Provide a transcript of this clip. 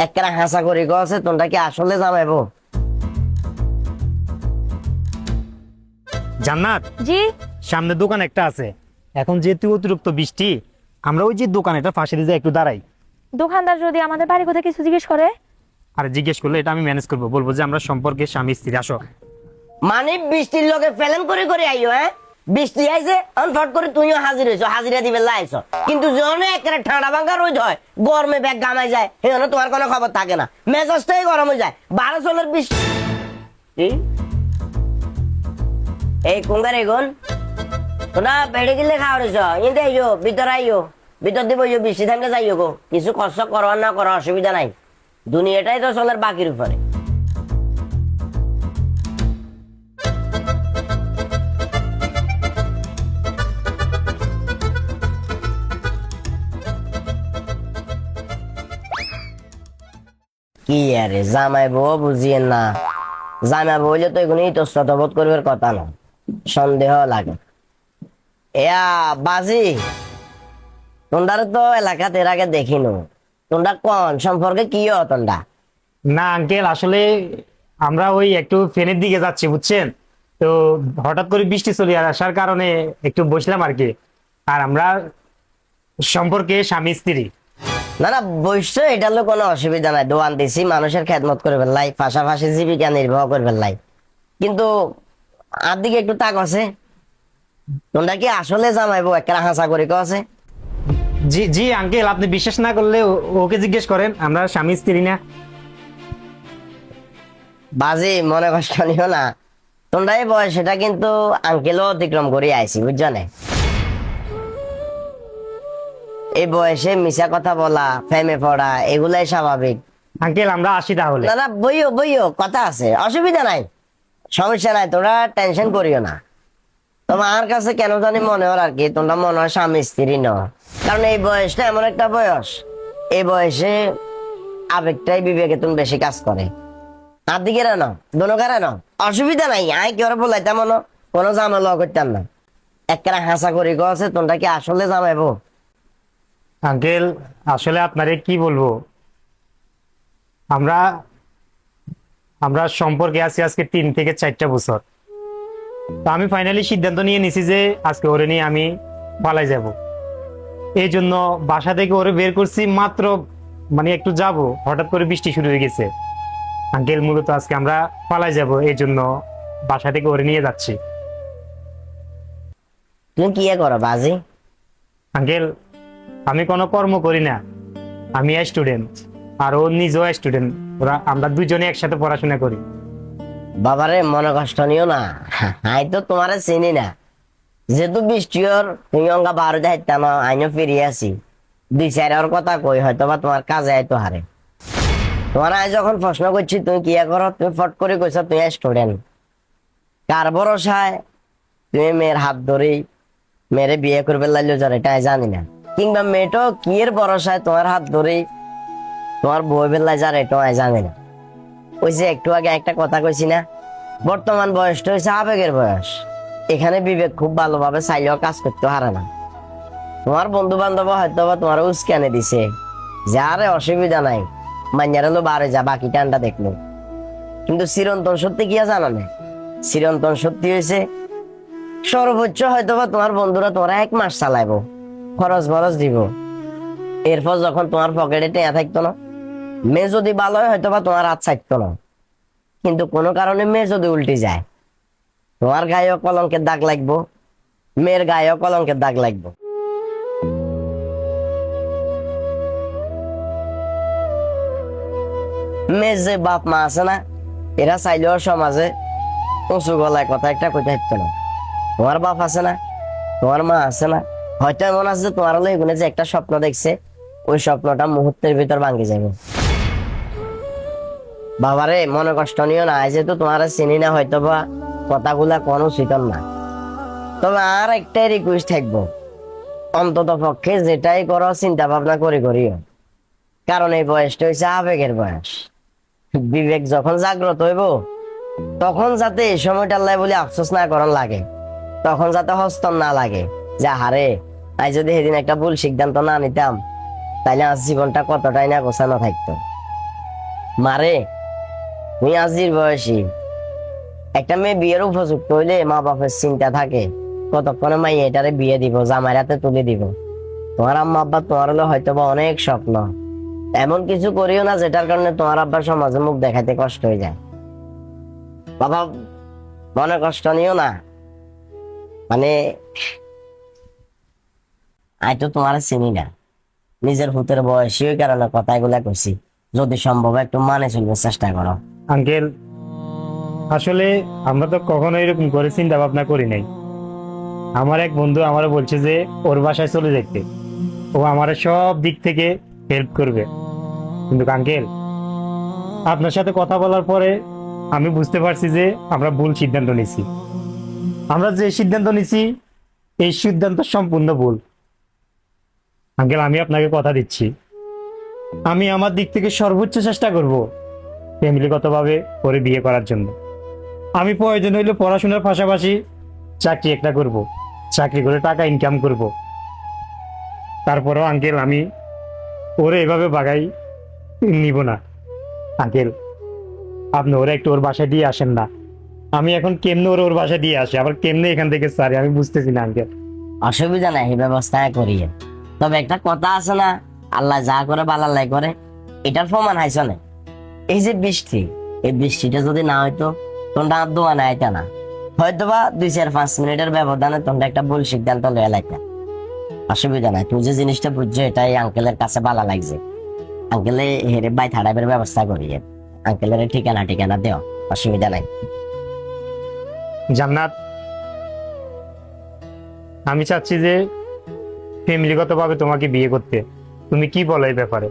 একটা হাসা করি গছে তোমরা কি আসলে জামাইবো? জান্নাত, জি। সামনে দোকান একটা আছে। এখন যেহেতু অতিরিক্ত বৃষ্টি, আমরা ওই যে দোকান এটা ফাঁসে দিয়ে একটু দাঁড়াই। দোকানদার যদি আমাদের বাড়ি কথা কিছু জিজ্ঞেস করে? আর জিজ্ঞেস করলে এটা আমি ম্যানেজ করবো, বলবো যে আমরা সম্পর্কে স্বামী স্ত্রী। আসো। মানে বৃষ্টির লোকে ফেলেন করে করে আইও, হ্যাঁ? বৃষ্টি আইছে ফট করে তুইও হাজির হইছো, হাজিরা দিবে লাইছো, কিন্তু যখন একেবারে ঠান্ডা ভাঙা রোদ হয়, গরমে ব্যাগ গামাই যায়, সেখানে তোমার কোনো খবর থাকে না, মেজাজটাই গরম হয়ে যায়। 12 চলের বৃষ্টি এই কুঙ্গার এগুন তোরা বেড়ে গেলে খাওয়া রয়েছ, কিন্তু আইও ভিতর আইও, ভিতর দিব বৃষ্টি থামলে যাইও গো, কিছু কষ্ট করো আর না করো অসুবিধা নাই, দুনিয়াটাই তো চলের বাকির উপরে। কি আরে জামাই বউ বুঝিয়েন না, জামাই বউ হইলে তো এগুলো ইতস্তত বোধ করবার কথা না, সন্দেহ লাগে। এয়া বাজি তোমরা তো এলাকাতে এর আগে দেখিনো, তোমরা কোন সম্পর্কে কি হো তোমরা? না আঙ্কেল, আসলে আমরা ওই একটু ফেনের দিকে যাচ্ছি বুঝছেন, তো হঠাৎ করে বৃষ্টি চলে আসার কারণে একটু বসলাম আর কি। আর আমরা সম্পর্কে স্বামী স্ত্রী। না না বৈশ্য এটা হলো কোনো অসুবিধা নাই, দোয়ান দিছি মানুষের খেদমত করে ফেললাই, পাশাপাশি জীবিকা নির্বাহ করে ফেললাই, কিন্তু আর দিকে একটু তাক আছে, তোমরা কি আসলে জামাইবো একটা হাসা করি আছে? জি জি আঙ্কেল, আপনি বিশ্বাস না করলে ওকে জিজ্ঞেস করেন, আমরা স্বামী স্ত্রী না। বাজি মনে কষ্ট নিও না, তোমরা এই বয়স সেটা কিন্তু আঙ্কেলও অতিক্রম করে আইছি বুঝছো না, এই বয়সে মিশা কথা বলা, ফেমে পড়া এগুলাই স্বাভাবিক। আঙ্কেল আমরা আসি তাহলে। না না বইও বইও কথা আছে, অসুবিধা নাই, সমস্যা নাই, তোমরা টেনশন করিও না। তোমার কাছে কেন জানি মনে হয় আর কি তোমরা মনে হয় স্বামী স্ত্রী ন, কারণ এই বয়সটা এমন একটা বয়স, এই বয়সে আবেগটাই বিবেকে তুমি বেশি কাজ করে। আর দিকে না দোনোকারে না, অসুবিধা নাই, আই কি ওরা বলাইতাম মনো কোনো ঝামেলা করতাম না, একটা হাসা করি গছে তোমরা কি আসলে জামাইবো? আঙ্কেল আসলে আপনারে কি বলবো, আমরা আমরা সম্পর্কে আছি আজকে 3 থেকে 4টা বছর। তো আমি ফাইনালি সিদ্ধান্ত নিয়ে নিছি যে আজকে ওরে নিয়ে আমি পালাই যাব। এই জন্য বাসা থেকে ওরে বের করছি মাত্র, মানে একটু যাব, হঠাৎ করে বৃষ্টি শুরু হয়ে গেছে। আঙ্কেল মূলত আজকে আমরা পালাই যাব, এই জন্য বাসা থেকে ওরে নিয়ে যাচ্ছি। তুমি কি করো বাজি? আঙ্কেল আমি কোনো কর্ম করি না, আমি স্টুডেন্ট, আর ও নিজেও স্টুডেন্ট, ওরা আমরা দুজনে একসাথে পড়াশোনা করি। বাবারে মনে কষ্ট নিও না, আই তো তোমারে চিনি না, যেহেতু বৃষ্টির তুমি অঙ্গা বারো যাইতা না, আইনও ফিরিয়ে আছি, 2-4 ওর কথা কই হয়তো বা তোমার কাজে আইতো হারে। তোমার আই যখন প্রশ্ন করছি তুমি কি করো, তুমি ফট করে কইছো তুমি স্টুডেন্ট, কার ভরসায় তুমি মেয়ের হাত ধরে মেয়েরে বিয়ে করবে লাগলো যার এটা আমি জানি না, কিংবা মেয়েটো কি এর ভরসায় তোমার হাত ধরে তোমার বই বেলায় যার এটাও আমি জানি না। ওই যে একটু আগে একটা কথা কইছি না, বর্তমান বয়সটা হচ্ছে আবেগের বয়স, এখানে বিবেক খুব ভালোভাবে চাইলেও কাজ করতে হারে না। তোমার বন্ধু বান্ধব হয়তো বা তোমার উস্কানে দিছে যে আরে অসুবিধা নাই, মাইয়ার হলো বারে যা বাকি টানটা দেখলো, কিন্তু চিরন্তন সত্যি কি জানো না, চিরন্তন সত্যি হয়েছে সর্বোচ্চ হয়তো বা তোমার বন্ধুরা তোমার 1 মাস চালাইবো, খরচ বরচ দিব, এরপর যখন তোমার পকেটে টেয়া থাকতো না, মেয়ে যদি ভালো হয় হয়তো বা তোমার হাত ছাড়তো না, কিন্তু কোনো কারণে মেয়ে যদি উল্টে যায়, তোমার গায়েও কলঙ্কের দাগ লাগবো, মেয়ের গায়েও কলঙ্কের দাগ লাগবো। মেয়ের যে বাপ মা আছে না, এরা চাইলেও সমাজে উঁচু গলায় কথা একটা কইতে হইতো না। তোমার বাপ আছে না, তোমার মা আছে না, হয়তো এমন আছে যে তোমার হলো এগুলো যে একটা স্বপ্ন দেখছে, ওই স্বপ্নটা মুহূর্তের ভিতর ভাঙে যাবে। বাবারে মনে কষ্ট নিও না, যেহেতু তোমার চিনি না হয়তো বা কথাগুলা কোনো উচিত না, তবে আর একটাই রিকোয়েস্ট থাকবো, অন্তত পক্ষে যেটাই করো চিন্তা ভাবনা করে করিও, কারণ এই বয়সটা হচ্ছে আবেগের বয়স, বিবেক যখন জাগ্রত হইব তখন যাতে এই সময়টা আল্লাহ বলে আফসোস না করার লাগে, তখন যাতে হস্তন না লাগে যে হারে তাই যদি সেদিন একটা ভুল সিদ্ধান্ত না নিতাম তাইলে আজ জীবনটা কতটাই না গোছানো থাকতো। মারে তুমি আজির বয়সী, একটা মেয়ে বিয়ের উপযুক্ত হইলে মা বাপের চিন্তা থাকে কতক্ষণে মাই এটারে বিয়ে দিব, জামাইয়ের হাতে তুলে দিব। তোমার আম্মা আব্বা তোমার হলো হয়তো বা অনেক স্বপ্ন, এমন কিছু করিও না যেটার কারণে তোমার আব্বার সমাজে মুখ দেখাইতে কষ্ট হয়ে যায়। বাবা মনে কষ্ট নিও না, মানে আই তো তোমার চিনি না, নিজের ভূতের বয়সী ওই কারণে কথাগুলা কইছি, যদি সম্ভব একটু মানে চলবার চেষ্টা করো। আঙ্কেল আসলে আমরা তো কখনো এরকম করে চিন্তা ভাবনা করি নাই। আমার এক বন্ধু আমারও বলছে যে ওর বাসায় চলে যেতে, ও আমার সব দিক থেকে হেল্প করবে। কিন্তু আঙ্কেল আপনার সাথে কথা বলার পরে আমি বুঝতে পারছি যে আমরা ভুল সিদ্ধান্ত নিছি। আমরা যে সিদ্ধান্ত নিছি এই সিদ্ধান্ত সম্পূর্ণ ভুল। আঙ্কেল আমি আপনাকে কথা দিচ্ছি, আমি আমার দিক থেকে সর্বোচ্চ চেষ্টা করব ফ্যামিলিগতভাবে ওরে বিয়ে করার জন্য। আমি প্রয়োজন হইলে পড়াশোনার পাশাপাশি চাকরি একটা করব, চাকরি করে টাকা ইনকাম করব। তারপরেও আঙ্কেল আমি ওরে এভাবে বাগাই নিব না। আঙ্কেল আপনি ওরা একটু ওর বাসায় দিয়ে আসেন না। আমি এখন কেমনে ওর বাসায় দিয়ে আসি, আবার কেমনে এখান থেকে সারি আমি বুঝতেছি না আঙ্কেল। অসুবিধা নাই, এই ব্যবস্থা করিয়ে। তবে একটা কথা আছে না, আল্লাহ যা করে বালাল্লাই করে, এটার প্রমাণ হাইছ না। এই যে বৃষ্টি, এই বৃষ্টিটা যদি না হইতো তোমরা দোয়া না আইতা না, হয়তোবা 2-4-5 মিনিটের ব্যবধানে তোমরা একটা ভুল সিদ্ধান্ত লয়ে লাইতা। অসুবিধা নাই, তুমি যে জিনিসটা বুঝছো এটাই আঙ্কেলের কাছে ভালো লাগছে। আঙ্কেলে হেরে বাই থাড়াইবের ব্যবস্থা করিয়ে, আঙ্কেলের ঠিকানা দেও, অসুবিধা নাই। জান্নাত আমি চাচ্ছি যে ফ্যামিলিগতভাবে তোমাকে বিয়ে করতে, তুমি কি বলো এই ব্যাপারে?